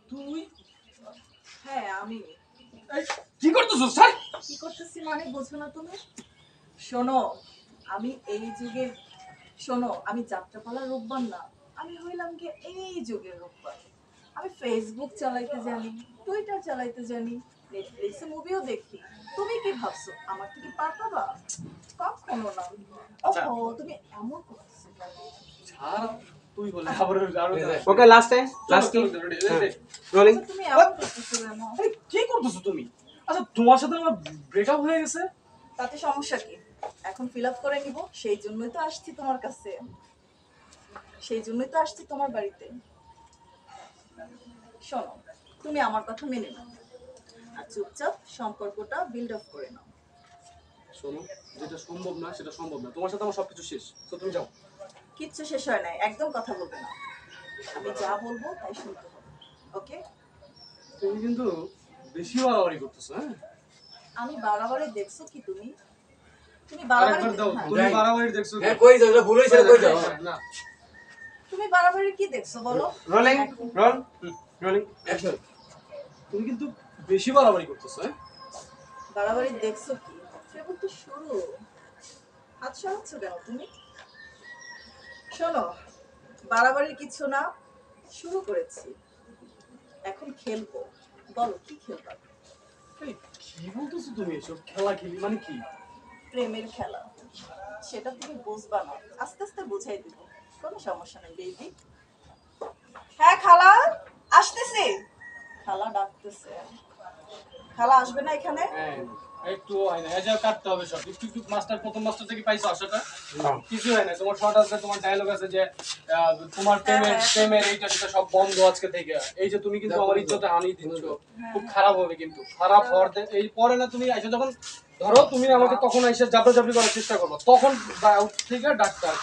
তুই? হ্যাঁ আমি। এই, কি করতেছিস স্যার? কি করতেছি মানে বোঝো না তুমি? শোনো, আমি এই যুগের, শোনো আমি যাত্রাপালার রূপবান না, আমি হইলাম কি এই যুগের রূপবান। আমি ফেসবুক চালাইতে জানি, টুইটার চালাইতে জানি, নেটফ্লিক্সে মুভিও দেখি। তুমি কি ভাবছো আমার থেকে পার পাবা? কখনো না। আচ্ছা। ওহো, তুমি এমন করতেছো কেন? ছাড়, তুই বলে আবার আরো ওকে লাস্ট টাইম লাস্ট কি রোলিং আচ্ছা, তুমি এমন করতেছো কেন? আরে কি করতেছো তুমি? আচ্ছা তোমার সাথে আমার ব্রেকআপ হয়ে গেছে। তাতে সমস্যা কি? এখন ফিল আপ করে নিব, সেই জন্যই তো আসছি তোমার কাছে, সেই জন্যই তো আসছি তোমার বাড়িতে। শোনো, তুমি আমার কথা মেনে নাও আর চুপচাপ সম্পর্কটা বিল্ড আপ করে নাও। শোনো, যেটা সম্ভব না সেটা সম্ভব না, তোমার সাথে আমার সবকিছু শেষ, তো তুমি যাও। কিচ্ছু শেষ হয় নাই, একদম কথা বলবে না। আমি যা বলবো তাই শুনতে হবে, ওকে? তুমি কিন্তু বেশি বাড়াবাড়ি করতেছো। হ্যাঁ, আমি বাড়াবাড়ি দেখছো কি তুমি? তুমি বাড়াবাড়ি আরেকবার দাও। হ্যাঁ, তুমি বাড়াবাড়ি দেখছো কি? হ্যাঁ কই যাও এটা ভুল হইছে কই যাও না, তুমি বাড়াবাড়ি কি দেখছো বলো? রোলিং রোল রোলিং অ্যাকশন তুমি কিন্তু বেশি বাড়াবাড়ি করতেছো। হ্যাঁ, বাড়াবাড়ি দেখছো কি? কেবল তো শুরু। হাত সরাচ্ছ কেন তুমি? শোনো, বাড়াবাড়ির কিছু না, শুরু করেছি, এখন খেলবো। বলো কি খেলবা? এই কি বলতেছো তুমি? এসব খেলা খেলি মানে কি? প্রেমের খেলা, সেটা তুমি বুঝবা না, আস্তে আস্তে বুঝাই দিব, কোনো সমস্যা নেই বেবি। হ্যাঁ খালা, আসতেছি। খালা ডাকতেছে। খালা আসবে না এখানে? হ্যাঁ, একটু হয় না, এজার কাটতে হবে সব। একটু একটু মাস্টার, প্রথম মাস্টার থেকে পাইছো আশাটা? কিছু হয় না। তোমার শর্ট আছে, তোমার ডায়লগ আছে যে তোমার প্রেমের প্রেমের এইটা সেটা সব বন্ধ আজকে থেকে। এই যে তুমি কিন্তু আমার ইজ্জতে হানি দিচ্ছ, খুব খারাপ হবে কিন্তু। খারাপ হওয়ার এই পরে না, তুমি আইসো যখন, ধরো তুমি আমাকে তখন এসে জাবড়াজাবড়ি করার চেষ্টা করবো, তখন থেকে ডাক্তার